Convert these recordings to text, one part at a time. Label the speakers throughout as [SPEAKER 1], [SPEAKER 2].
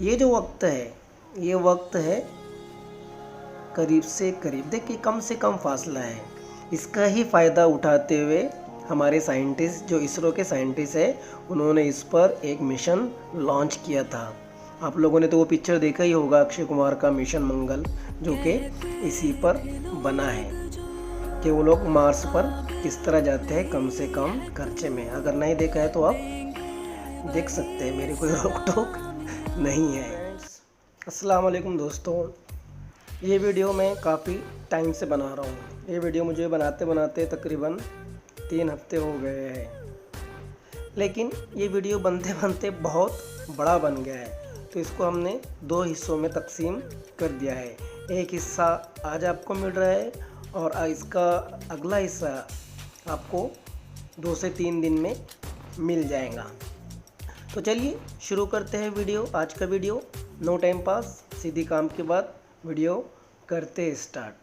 [SPEAKER 1] ये जो वक्त है, ये वक्त है करीब से करीब, देखिए कम से कम फासला है। इसका ही फ़ायदा उठाते हुए हमारे साइंटिस्ट, जो इसरो के साइंटिस्ट हैं, उन्होंने इस पर एक मिशन लॉन्च किया था। आप लोगों ने तो वो पिक्चर देखा ही होगा, अक्षय कुमार का मिशन मंगल, जो कि इसी पर बना है कि वो लोग मार्स पर किस तरह जाते हैं कम से कम खर्चे में। अगर नहीं देखा है तो आप देख सकते हैं, मेरी कोई रोक टोक नहीं है। अस्सलाम वालेकुम दोस्तों, ये वीडियो मैं काफ़ी टाइम से बना रहा हूँ। ये वीडियो मुझे बनाते बनाते तकरीबन 3 हफ्ते हो गए हैं, लेकिन ये वीडियो बनते बनते बहुत बड़ा बन गया है, तो इसको हमने 2 हिस्सों में तकसीम कर दिया है। एक हिस्सा आज आपको मिल रहा है और इसका अगला हिस्सा आपको 2 से 3 दिन में मिल जाएगा। तो चलिए शुरू करते हैं वीडियो। आज का वीडियो नो टाइम पास, सीधी काम के बाद वीडियो करते स्टार्ट।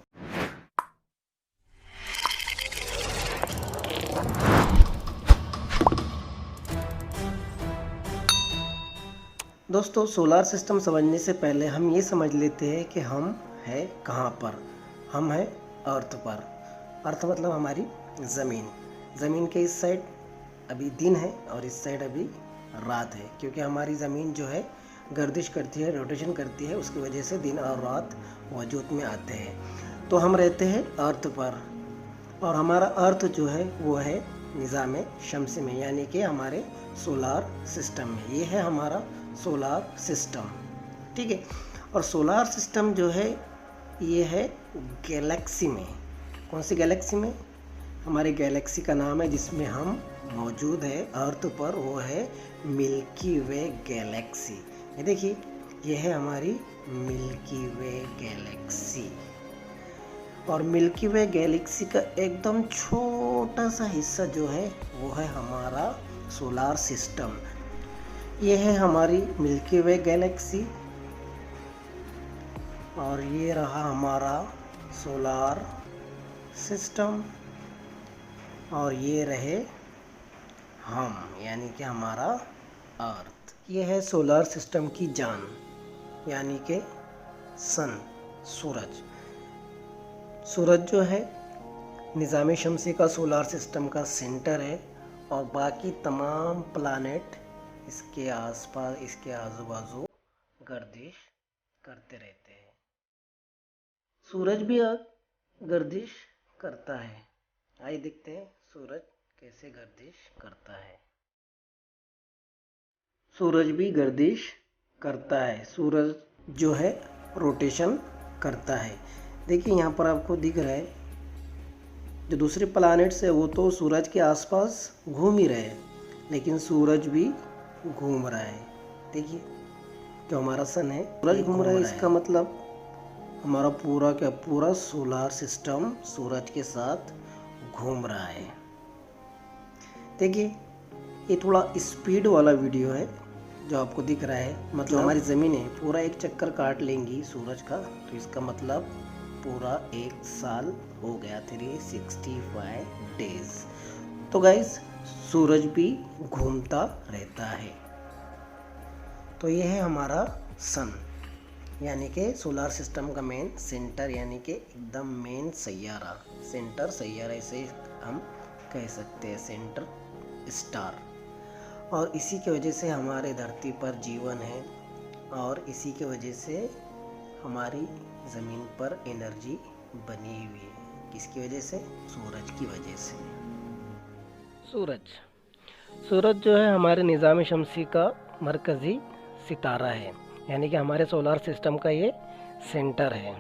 [SPEAKER 1] दोस्तों, सोलार सिस्टम समझने से पहले हम ये समझ लेते हैं कि हम हैं कहाँ पर। हम हैं अर्थ पर। अर्थ मतलब हमारी ज़मीन। ज़मीन के इस साइड अभी दिन है और इस साइड अभी रात है, क्योंकि हमारी ज़मीन जो है गर्दिश करती है, रोटेशन करती है, उसकी वजह से दिन और रात वजूद में आते हैं। तो हम रहते हैं अर्थ पर, और हमारा अर्थ जो है वो है निज़ाम शम्सी में, यानी कि हमारे सोलार सिस्टम में। ये है हमारा सोलार सिस्टम, ठीक है। और सोलार सिस्टम जो है ये है गैलेक्सी में। कौन सी गैलेक्सी में? हमारी गैलेक्सी का नाम है जिसमें हम मौजूद है अर्थ पर, वो है मिल्की वे गैलेक्सी। ये देखिए, ये है हमारी मिल्की वे गैलेक्सी। और मिल्की वे गैलेक्सी का एकदम छोटा सा हिस्सा जो है वो है हमारा सोलार सिस्टम। ये है हमारी मिल्की वे गैलेक्सी और ये रहा हमारा सोलार सिस्टम, और ये रहे हम, यानी कि हमारा अर्थ। ये है सोलार सिस्टम की जान, यानी कि सन, सूरज। सूरज जो है निज़ाम शम्सी का सोलार सिस्टम का सेंटर है, और बाकी तमाम प्लानेट इसके आसपास, इसके आजू बाजू गर्दिश करते रहते हैं। सूरज भी गर्दिश करता है। आइए देखते हैं सूरज कैसे गर्दिश करता है। सूरज भी गर्दिश करता है। सूरज जो है रोटेशन करता है। देखिए यहाँ पर आपको दिख रहा है, जो दूसरे प्लैनेट्स है वो तो सूरज के आसपास घूम ही रहे हैं, लेकिन सूरज भी घूम रहा है। देखिए, जो हमारा सन है सूरज घूम रहा है, इसका मतलब हमारा पूरा क्या पूरा सोलार सिस्टम सूरज के साथ घूम रहा है। देखिए, ये थोड़ा स्पीड वाला वीडियो है जो आपको दिख रहा है, मतलब हमारी ज़मीनें पूरा एक चक्कर काट लेंगी सूरज का, तो इसका मतलब पूरा 1 साल हो गया, 365 डेज। तो गाइस, सूरज भी घूमता रहता है। तो ये है हमारा सन, यानी कि सोलार सिस्टम का मेन सेंटर, यानी कि एकदम मेन सैयारा। सेंटर सैयारा इसे हम कह सकते हैं, सेंटर स्टार। और इसी की वजह से हमारे धरती पर जीवन है, और इसी की वजह से हमारी ज़मीन पर एनर्जी बनी हुई है। किसकी वजह से? सूरज की वजह से। सूरज जो है हमारे निज़ाम शम्सी का मरकज़ी सितारा है, यानी कि हमारे सोलार सिस्टम का ये सेंटर है।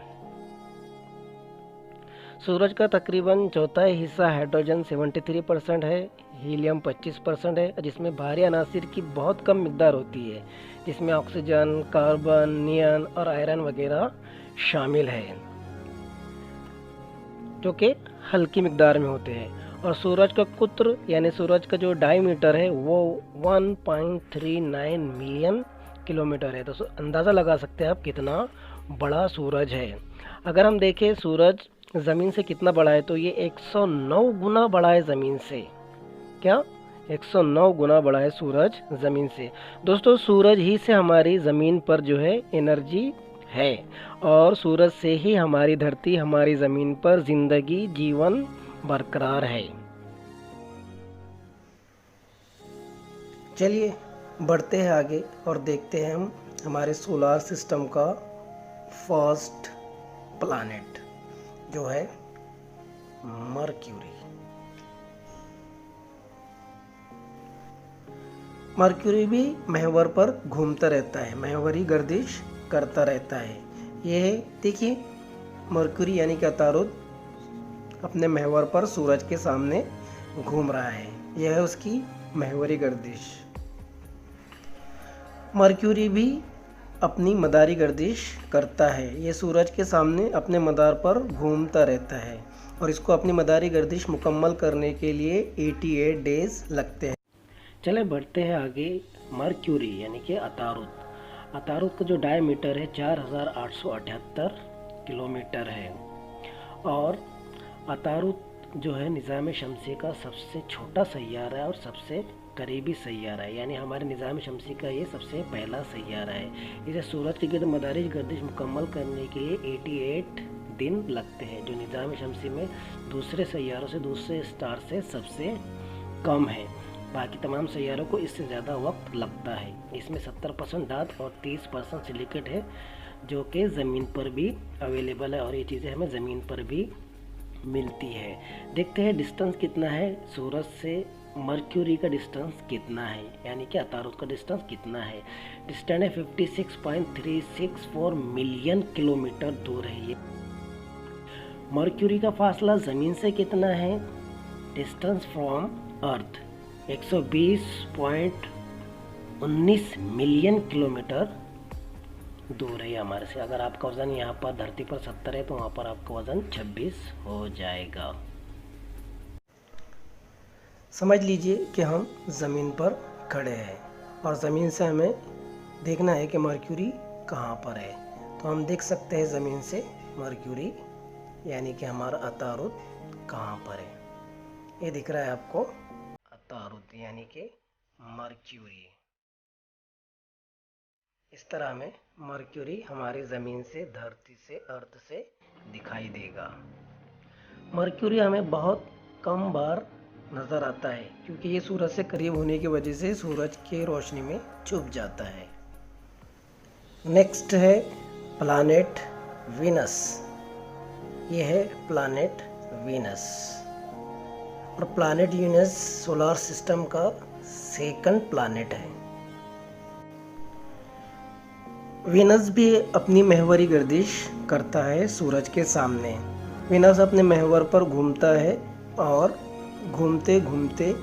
[SPEAKER 1] सूरज का तकरीबन चौथाई हिस्सा हाइड्रोजन 73% है, हीलियम 25% है, जिसमें भारी अनासिर की बहुत कम मिकदार होती है, जिसमें ऑक्सीजन, कार्बन, नियन और आयरन वगैरह शामिल है, जो कि हल्की मिकदार में होते हैं। और सूरज का कुत्र, यानी सूरज का जो डायमीटर है वो 1.39 मिलियन किलोमीटर है। तो अंदाज़ा लगा सकते हैं आप कितना बड़ा सूरज है। अगर हम देखें सूरज ज़मीन से कितना बड़ा है, तो ये 109 गुना बड़ा है ज़मीन से। क्या? 109 गुना बड़ा है सूरज ज़मीन से। दोस्तों सूरज ही से हमारी ज़मीन पर जो है एनर्जी है और सूरज से ही हमारी धरती, हमारी ज़मीन पर ज़िंदगी, जीवन बरकरार है। चलिए बढ़ते हैं आगे और देखते हैं हम हमारे सोलार सिस्टम का फर्स्ट प्लैनेट जो है मर्क्यूरी। मर्क्यूरी भी महवर पर घूमता रहता है, महवरी गर्दिश करता रहता है। यह देखिए मर्क्यूरी यानी कि अतारुद अपने महवर पर सूरज के सामने घूम रहा है, यह है उसकी महवरी गर्दिश। मर्क्यूरी भी अपनी मदारी गर्दिश करता है, ये सूरज के सामने अपने मदार पर घूमता रहता है और इसको अपनी मदारी गर्दिश मुकम्मल करने के लिए 88 डेज लगते हैं। चले बढ़ते हैं आगे। मर्क्यूरी यानी कि अतारुद। अतारुद का जो डायमीटर है 4878 किलोमीटर है और अतारुद जो है निज़ाम शमसी का सबसे छोटा सैयारा है और सबसे करीबी सैयारा है, यानी हमारे निज़ाम शमसी का ये सबसे पहला सैयारा है। इसे सूरज के गिर्द मदारी गर्दिश मुकम्मल करने के लिए 88 दिन लगते हैं, जो निज़ाम शमसी में दूसरे सैयारों से, दूसरे स्टार से सबसे कम है। बाकी तमाम सैयारों को इससे ज़्यादा वक्त लगता है। इसमें 70% धात और 30% सिलिकेट है जो कि ज़मीन पर भी अवेलेबल है और ये चीज़ें हमें ज़मीन पर भी मिलती है। देखते हैं डिस्टेंस कितना है सूरज से मर्क्यूरी का डिस्टेंस कितना है, यानी कि अतारुद का डिस्टेंस कितना है। डिस्टेंस है 56.364 मिलियन किलोमीटर दूर है ये। मर्क्यूरी का फासला ज़मीन से कितना है? Distance from earth 120.19 million kilometre दूर है हमारे से। अगर आपका वज़न यहाँ पर धरती पर 70 है तो वहाँ पर आपका वज़न 26 हो जाएगा। समझ लीजिए कि हम ज़मीन पर खड़े हैं और ज़मीन से हमें देखना है कि मर्क्यूरी कहाँ पर है। तो हम देख सकते हैं ज़मीन से मर्क्यूरी यानी कि हमारा अतारुद कहाँ पर है। ये दिख रहा है आपको अतारुद यानी कि मर्क्यूरी। इस तरह हमें मर्क्यूरी हमारी ज़मीन से, धरती से, अर्थ से दिखाई देगा। मर्क्यूरी हमें बहुत कम बार नज़र आता है क्योंकि ये सूरज से करीब होने की वजह से सूरज के रोशनी में छुप जाता है। नेक्स्ट है प्लैनेट वीनस। ये है प्लैनेट वीनस और प्लैनेट वीनस सोलर सिस्टम का सेकंड प्लैनेट है। वीनस भी अपनी महवरी गर्दिश करता है सूरज के सामने। वीनस अपने महवर पर घूमता है और घूमते घूमते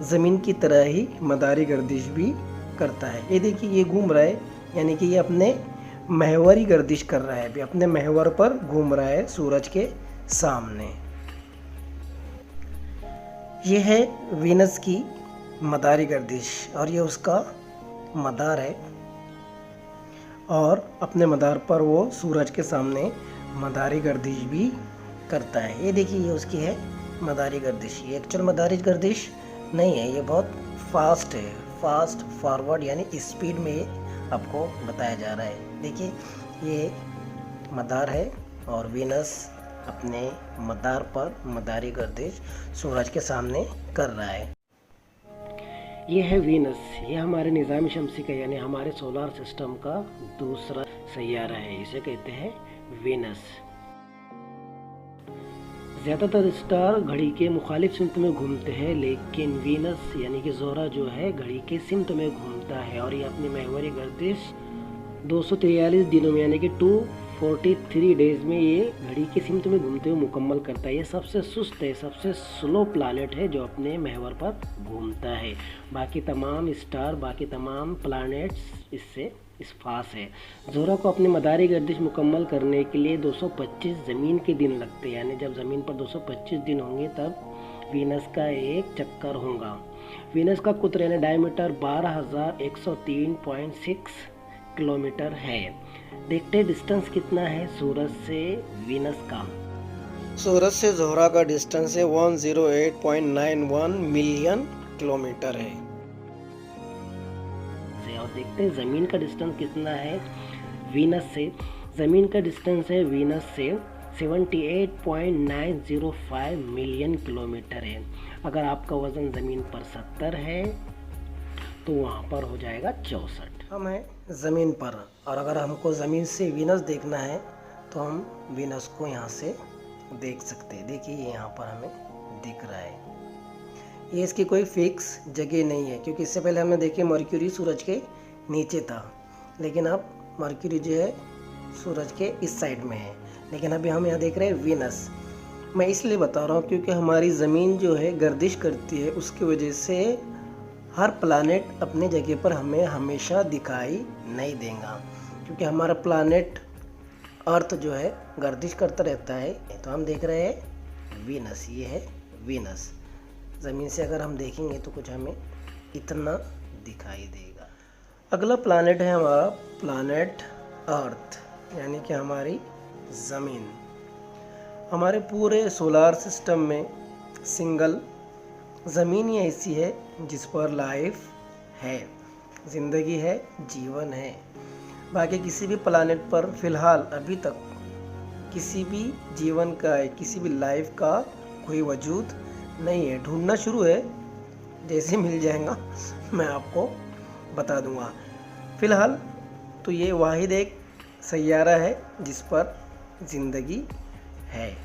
[SPEAKER 1] ज़मीन की तरह ही मदारी गर्दिश भी करता है। ये देखिए ये घूम रहा है यानी कि ये अपने महवरी गर्दिश कर रहा है, अभी अपने महवर पर घूम रहा है सूरज के सामने। ये है वीनस की मदारी गर्दिश और ये उसका मदार है और अपने मदार पर वो सूरज के सामने मदारी गर्दिश भी करता है। ये देखिए ये उसकी है मदारी गर्दिश। ये एक्चुअल मदारी गर्दिश नहीं है, ये बहुत फास्ट है, फास्ट फॉरवर्ड यानी स्पीड में ये आपको बताया जा रहा है। देखिए ये मदार है और वीनस अपने मदार पर मदारी गर्दिश सूरज के सामने कर रहा है। ये है वीनस, ये हमारे निज़ाम शमसी का यानी हमारे सोलर सिस्टम का दूसरा सैयारा है, इसे कहते हैं वीनस। ज़्यादातर स्टार घड़ी के मुखालिफ सिमत में घूमते हैं, लेकिन वीनस यानी कि ज़ोहरा जो है घड़ी के सिमत में घूमता है और ये अपनी महवरी गर्दिश 243 दिनों में यानी कि 243 डेज में ये घड़ी के सिमत में घूमते हुए मुकम्मल करता है। ये सबसे सुस्त है, सबसे स्लो प्लैनेट है जो अपने महवर पर घूमता है। बाकी तमाम स्टार, बाकी तमाम प्लैनेट्स इससे फास्ट है। ज़ोहरा को अपनी मदारी गर्दिश मुकम्मल करने के लिए 225 ज़मीन के दिन लगते हैं, यानी जब ज़मीन पर 225 दिन होंगे तब वीनस का एक चक्कर होगा। वीनस का कुत्र यानी डायमीटर 12,103.6 किलोमीटर है। देखते हैं डिस्टेंस कितना है सूरज से वीनस का। सूरज से ज़ोहरा का डिस्टेंस है 108.91 मिलियन किलोमीटर है। और देखते हैं ज़मीन का डिस्टेंस कितना है वीनस से। ज़मीन का डिस्टेंस है वीनस से 78.905 मिलियन किलोमीटर है। अगर आपका वज़न ज़मीन पर 70 है तो वहाँ पर हो जाएगा 64। हम हैं ज़मीन पर, और अगर हमको ज़मीन से वीनस देखना है तो हम वीनस को यहाँ से देख सकते हैं। देखिए यहाँ पर हमें दिख रहा है। ये इसकी कोई फिक्स जगह नहीं है, क्योंकि इससे पहले हमने देखे मर्क्यूरी सूरज के नीचे था, लेकिन अब मर्क्यूरी जो है सूरज के इस साइड में है, लेकिन अभी हम यहाँ देख रहे हैं वीनस। मैं इसलिए बता रहा हूँ क्योंकि हमारी ज़मीन जो है गर्दिश करती है, उसकी वजह से हर प्लानेट अपने जगह पर हमें हमेशा दिखाई नहीं देगा, क्योंकि हमारा प्लानेट अर्थ जो है गर्दिश करता रहता है। तो हम देख रहे हैं वीनस, ये है वीनस। ज़मीन से अगर हम देखेंगे तो कुछ हमें इतना दिखाई देगा। अगला प्लानेट है हमारा प्लानेट अर्थ, यानी कि हमारी ज़मीन। हमारे पूरे सोलार सिस्टम में सिंगल ज़मीन ही ऐसी है जिस पर लाइफ है, ज़िंदगी है, जीवन है। बाकी किसी भी प्लानेट पर फ़िलहाल अभी तक किसी भी जीवन का, किसी भी लाइफ का कोई वजूद नहीं है। ढूंढना शुरू है, जैसे मिल जाएगा मैं आपको बता दूंगा। फ़िलहाल तो ये वाहिद एक सैयारा है जिस पर ज़िंदगी है।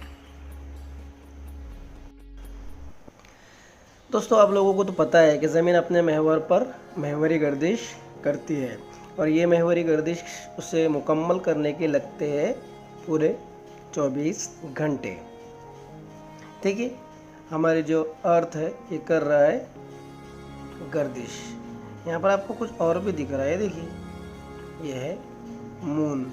[SPEAKER 1] दोस्तों, आप लोगों को तो पता है कि ज़मीन अपने महवर पर महवरी गर्दिश करती है, और ये महवरी गर्दिश उसे मुकम्मल करने के लगते हैं पूरे 24 घंटे। देखिए हमारे जो अर्थ है ये कर रहा है गर्दिश। यहाँ पर आपको कुछ और भी दिख रहा है, देखिए ये है मून।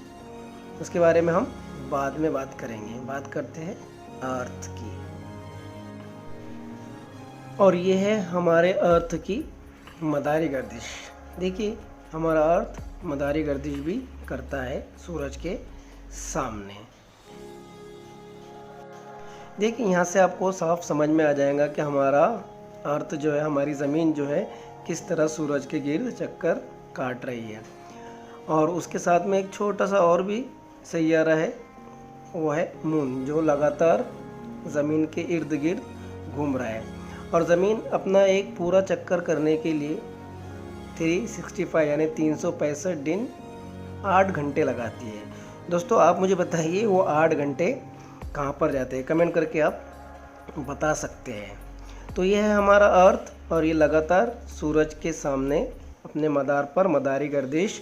[SPEAKER 1] उसके बारे में हम बाद में बात करेंगे। बात करते हैं अर्थ की, और ये है हमारे अर्थ की मदारी गर्दिश। देखिए हमारा अर्थ मदारी गर्दिश भी करता है सूरज के सामने। देखिए यहाँ से आपको साफ समझ में आ जाएगा कि हमारा अर्थ जो है, हमारी ज़मीन जो है, किस तरह सूरज के गिर्द चक्कर काट रही है। और उसके साथ में एक छोटा सा और भी सैयारा है, वो है मून, जो लगातार ज़मीन के इर्द गिर्द घूम रहा है। और ज़मीन अपना एक पूरा चक्कर करने के लिए 365 यानी 365 दिन 8 घंटे लगाती है। दोस्तों, आप मुझे बताइए वो 8 घंटे कहाँ पर जाते हैं? कमेंट करके आप बता सकते हैं। तो ये है हमारा अर्थ, और ये लगातार सूरज के सामने अपने मदार पर मदारी गर्दिश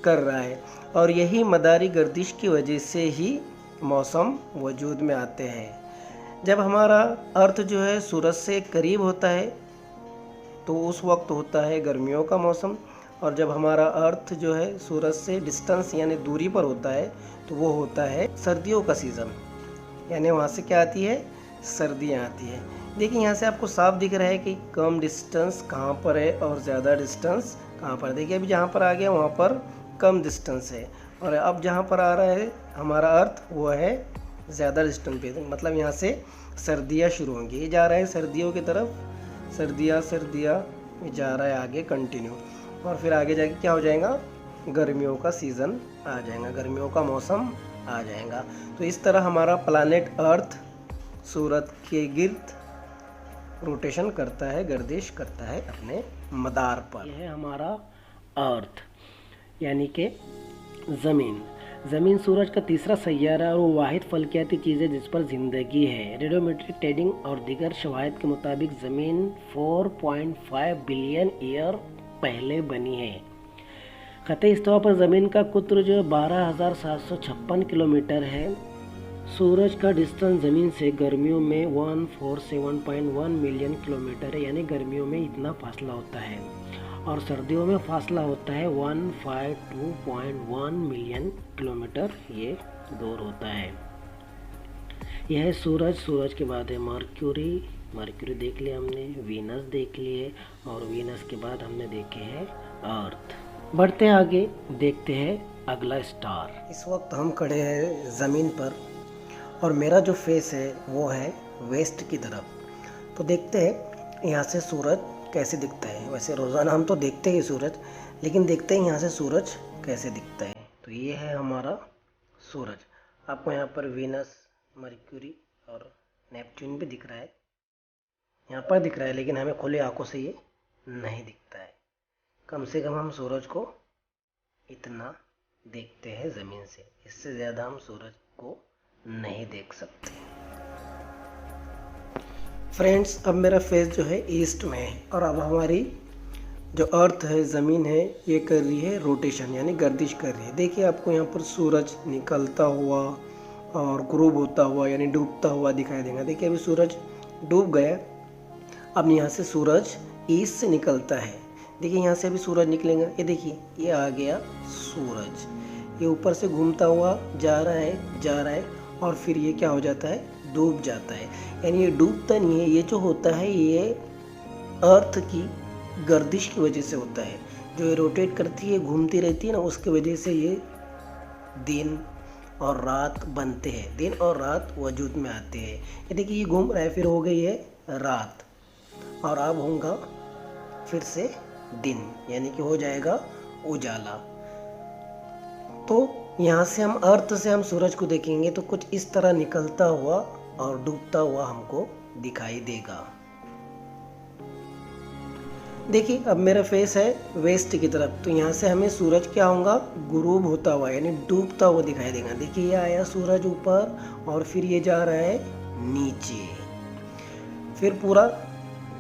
[SPEAKER 1] कर रहा है। और यही मदारी गर्दिश की वजह से ही मौसम वजूद में आते हैं। जब हमारा अर्थ जो है सूरज से करीब होता है तो उस वक्त होता है गर्मियों का मौसम, और जब हमारा अर्थ जो है सूरज से डिस्टेंस यानी दूरी पर होता है तो वो होता है सर्दियों का सीज़न, यानी वहाँ से क्या आती है? सर्दियाँ आती है। देखिए यहाँ से आपको साफ दिख रहा है कि कम डिस्टेंस कहाँ पर है और ज़्यादा डिस्टेंस कहाँ पर। देखिए अभी जहाँ पर आ गया वहाँ पर कम डिस्टेंस है, और अब जहाँ पर आ रहा है हमारा अर्थ वो है ज़्यादा डिस्टेंस पे, मतलब यहाँ से सर्दियाँ शुरू होंगी। ये जा रहा है सर्दियों की तरफ, सर्दियाँ जा रहा है आगे कंटिन्यू, और फिर आगे जाके क्या हो जाएगा? गर्मियों का सीज़न आ जाएगा, गर्मियों का मौसम आ जाएगा। तो इस तरह हमारा प्लानेट अर्थ सूरज के गिर्द रोटेशन करता है, गर्दिश करता है अपने मदार पर। यह है हमारा अर्थ यानी कि ज़मीन। ज़मीन सूरज का तीसरा सैयारा और वो वाहिद फल्कियाती चीज़ है जिस पर ज़िंदगी है। रेडियोमेट्रिक डेटिंग और दीगर शवाहिद के मुताबिक ज़मीन 4.5 बिलियन ईयर पहले बनी है। ख़त इस्तिवा पर ज़मीन का कुत्र जो 12,756 किलोमीटर है। सूरज का डिस्टेंस ज़मीन से गर्मियों में 147.1 मिलियन किलोमीटर है, यानी गर्मियों में इतना फासला होता है, और सर्दियों में फासला होता है 152.1 मिलियन किलोमीटर ये दूर होता है। यह है सूरज। सूरज के बाद है मर्क्यूरी देख लिया हमने, वीनस देख लिए, और वीनस के बाद हमने देखे हैं अर्थ। बढ़ते आगे देखते हैं अगला स्टार। इस वक्त हम खड़े हैं ज़मीन पर, और मेरा जो फेस है वो है वेस्ट की तरफ। तो देखते हैं यहाँ से सूरज कैसे दिखता है। वैसे रोज़ाना हम तो देखते हैं सूरज, लेकिन देखते हैं यहाँ से सूरज कैसे दिखता है। तो ये है हमारा सूरज। आपको यहाँ पर वीनस, मर्क्यूरी और नेपच्यून भी दिख रहा है, यहाँ पर दिख रहा है, लेकिन हमें खुली आंखों से ये नहीं दिखता है। कम से कम हम सूरज को इतना देखते हैं ज़मीन से, इससे ज़्यादा हम सूरज को नहीं देख सकते। फ्रेंड्स, अब मेरा फेस जो है ईस्ट में है और अब हमारी जो अर्थ है, ज़मीन है, ये कर रही है रोटेशन, यानी गर्दिश कर रही है। देखिए आपको यहाँ पर सूरज निकलता हुआ और ग्रूब होता हुआ यानी डूबता हुआ दिखाई देगा। देखिए अभी सूरज डूब गया, अब यहाँ से सूरज ईस्ट से निकलता है। देखिए यहाँ से अभी सूरज निकलेगा, ये देखिए ये आ गया सूरज, ये ऊपर से घूमता हुआ जा रहा है और फिर ये क्या हो जाता है, डूब जाता है। यानी ये डूबता नहीं है, ये जो होता है ये अर्थ की गर्दिश की वजह से होता है। जो ये रोटेट करती है, घूमती रहती है ना, उसकी वजह से ये दिन और रात बनते हैं, दिन और रात वजूद में आते हैं। ये देखिए ये घूम रहा है, फिर हो गई है रात और अब होगा फिर से दिन, यानी कि हो जाएगा उजाला। तो यहाँ से हम अर्थ से हम सूरज को देखेंगे तो कुछ इस तरह निकलता हुआ और डूबता हुआ हमको दिखाई देगा। देखिए अब मेरा फेस है वेस्ट की तरफ, तो यहाँ से हमें सूरज क्या होगा, गुरूब होता हुआ यानी डूबता हुआ दिखाई देगा। देखिए ये आया सूरज ऊपर और फिर ये जा रहा है नीचे, फिर पूरा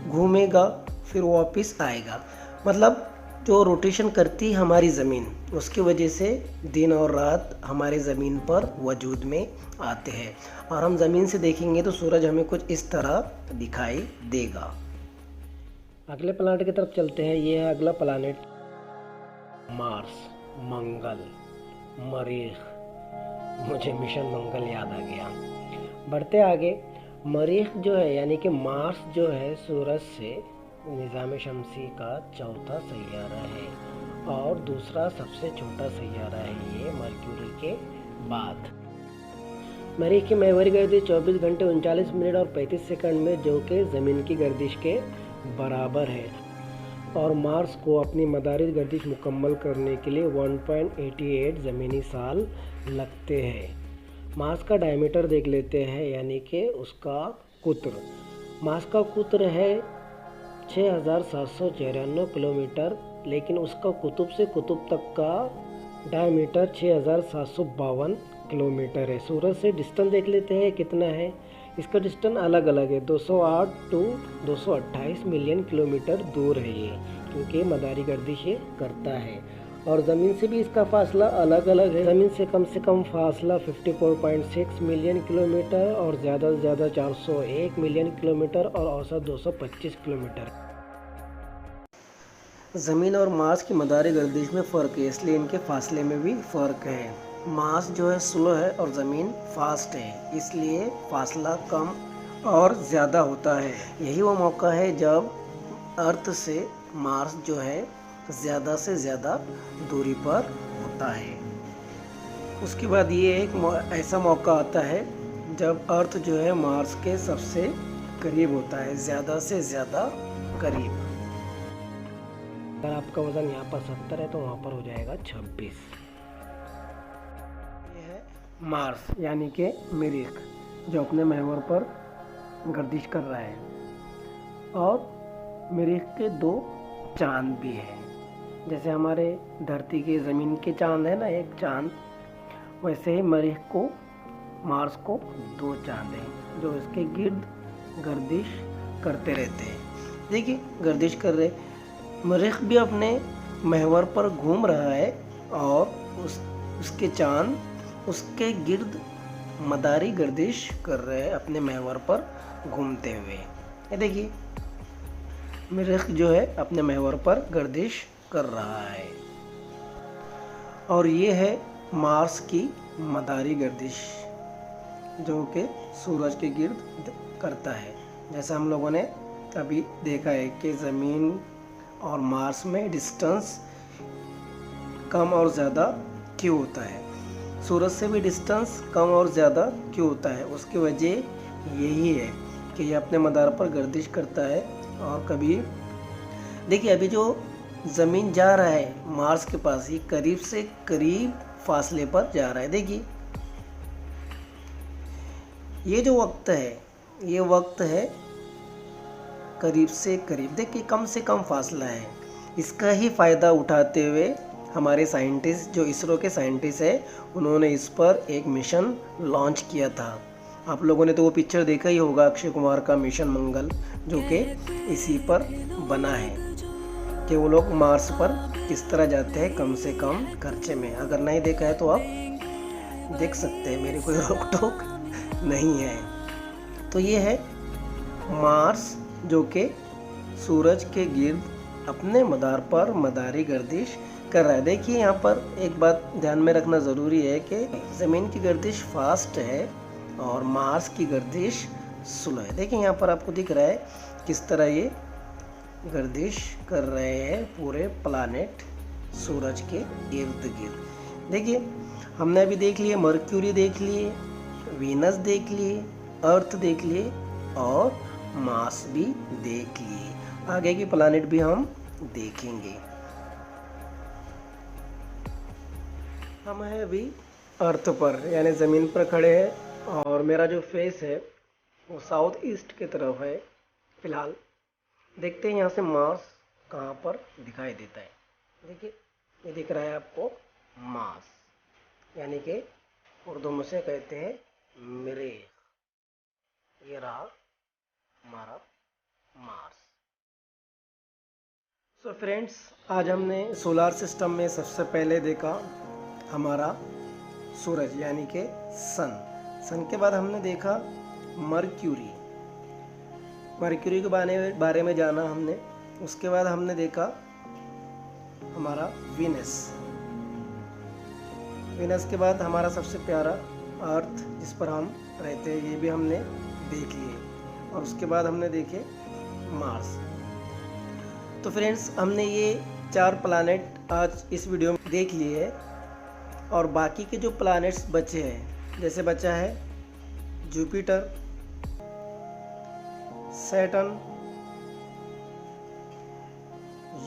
[SPEAKER 1] घूमेगा, फिर वापस आएगा। मतलब जो रोटेशन करती है हमारी ज़मीन, उसकी वजह से दिन और रात हमारे ज़मीन पर वजूद में आते हैं। और हम ज़मीन से देखेंगे तो सूरज हमें कुछ इस तरह दिखाई देगा। अगले प्लैनेट की तरफ चलते हैं। ये है अगला प्लैनेट मार्स, मंगल, मरीख। मुझे मिशन मंगल याद आ गया। बढ़ते आगे, मरीख जो है यानी कि मार्स जो है सूरज से निज़ाम शमसी का चौथा सैयारा है और दूसरा सबसे छोटा सैयारा है ये मर्क्यूरी के बाद। मरीख की महवरी गर्दिश 24 घंटे 39 मिनट और 35 सेकंड में, जो कि ज़मीन की गर्दिश के बराबर है। और मार्स को अपनी मदारी गर्दिश मुकम्मल करने के लिए 1.88 ज़मीनी साल लगते हैं। मार्स का डायमीटर देख लेते हैं, यानी कि उसका कुत्र। मार्स का कुत्र है 6794 किलोमीटर, लेकिन उसका कुतुब से कुतुब तक का डायमीटर 6752 किलोमीटर है। सूरज से डिस्टेंस देख लेते हैं कितना है। इसका डिस्टेंस अलग अलग है, 208 टू 228 मिलियन किलोमीटर दूर है ये, क्योंकि मदारी गर्दिश ये करता है। और ज़मीन से भी इसका फासला अलग अलग है। ज़मीन से कम फासला 54.6 मिलियन किलोमीटर और ज़्यादा से ज़्यादा 401 मिलियन किलोमीटर और औसत 225 किलोमीटर। ज़मीन और मार्स की मदारी गर्दिश में फ़र्क है, इसलिए इनके फासले में भी फ़र्क है। मार्स जो है स्लो है और ज़मीन फास्ट है, इसलिए फासला कम और ज़्यादा होता है। यही वो मौका है जब अर्थ से मार्स जो है ज़्यादा से ज़्यादा दूरी पर होता है। उसके बाद ये एक ऐसा मौका आता है जब अर्थ जो है मार्स के सबसे करीब होता है, ज़्यादा से ज़्यादा करीब। अगर आपका वज़न यहाँ पर 70 है तो वहाँ पर हो जाएगा 26। ये है मार्स यानी कि मरीख, जो अपने महवर पर गर्दिश कर रहा है। और मरीख के 2 चांद भी हैं, जैसे हमारे धरती के ज़मीन के चांद है ना एक चांद, वैसे ही मरीख को, मार्स को 2 चांद हैं जो इसके गिर्द गर्दिश करते रहते हैं। देखिए गर्दिश कर रहे, मरीख भी अपने महवर पर घूम रहा है और उसके चांद उसके गिर्द मदारी गर्दिश कर रहे हैं अपने महवर पर घूमते हुए। ये देखिए मरीख जो है अपने महवर पर गर्दिश कर रहा है। और ये है मार्स की मदारी गर्दिश, जो कि सूरज के गिर्द करता है। जैसा हम लोगों ने अभी देखा है कि ज़मीन और मार्स में डिस्टेंस कम और ज़्यादा क्यों होता है, सूरज से भी डिस्टेंस कम और ज़्यादा क्यों होता है। उसकी वजह यही है कि ये अपने मदार पर गर्दिश करता है और कभी देखिए अभी जो ज़मीन जा रहा है मार्स के पास, ये करीब से करीब फासले पर जा रहा है। देखिए ये जो वक्त है, ये वक्त है करीब से करीब, देखिए कम से कम फासला है। इसका ही फ़ायदा उठाते हुए हमारे साइंटिस्ट, जो इसरो के साइंटिस्ट हैं, उन्होंने इस पर एक मिशन लॉन्च किया था। आप लोगों ने तो वो पिक्चर देखा ही होगा, अक्षय कुमार का मिशन मंगल, जो कि इसी पर बना है कि वो लोग मार्स पर किस तरह जाते हैं कम से कम खर्चे में। अगर नहीं देखा है तो आप देख सकते हैं, मेरी कोई रोक टोक नहीं है। तो ये है मार्स, जो कि सूरज के गिर्द अपने मदार पर मदारी गर्दिश कर रहा है। देखिए यहाँ पर एक बात ध्यान में रखना ज़रूरी है कि ज़मीन की गर्दिश फास्ट है और मार्स की गर्दिश स्लो है। देखिए यहाँ पर आपको दिख रहा है किस तरह ये गर्दिश कर रहे हैं पूरे प्लानेट सूरज के इर्द गिर्द। देखिए हमने अभी देख लिए, मर्क्यूरी देख लिए, वीनस देख लिए, अर्थ देख लिए और मार्स भी देख लिए। आगे की प्लानेट भी हम देखेंगे। हम हैं अभी अर्थ पर, यानी ज़मीन पर खड़े हैं और मेरा जो फेस है वो साउथ ईस्ट की तरफ है फिलहाल। देखते हैं यहाँ से मार्स कहाँ पर दिखाई देता है। देखिए ये दिख रहा है आपको मार्स, यानी कि उर्दू में से कहते हैं मरीख। ये रहा हमारा मार्स। सो फ्रेंड्स, आज हमने सोलार सिस्टम में सबसे पहले देखा हमारा सूरज, यानी कि सन के बाद हमने देखा मर्क्यूरी के बारे में जाना हमने। उसके बाद हमने देखा हमारा वीनस के बाद हमारा सबसे प्यारा अर्थ, जिस पर हम रहते हैं, ये भी हमने देख लिए। और उसके बाद हमने देखे मार्स। तो फ्रेंड्स, हमने ये 4 प्लैनेट आज इस वीडियो में देख लिए है। और बाकी के जो प्लैनेट्स बचे हैं, जैसे बचा है जुपिटर, सैटर्न,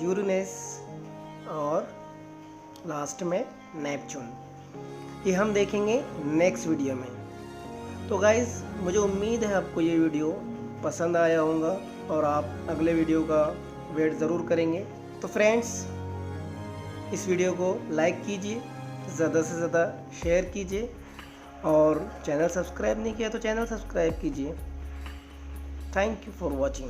[SPEAKER 1] यूरेनस और लास्ट में नेपच्यून, ये हम देखेंगे नेक्स्ट वीडियो में। तो गाइज़, मुझे उम्मीद है आपको ये वीडियो पसंद आया होगा और आप अगले वीडियो का वेट ज़रूर करेंगे। तो फ्रेंड्स, इस वीडियो को लाइक कीजिए, ज़्यादा से ज़्यादा शेयर कीजिए और चैनल सब्सक्राइब नहीं किया तो चैनल सब्सक्राइब कीजिए। Thank you for watching.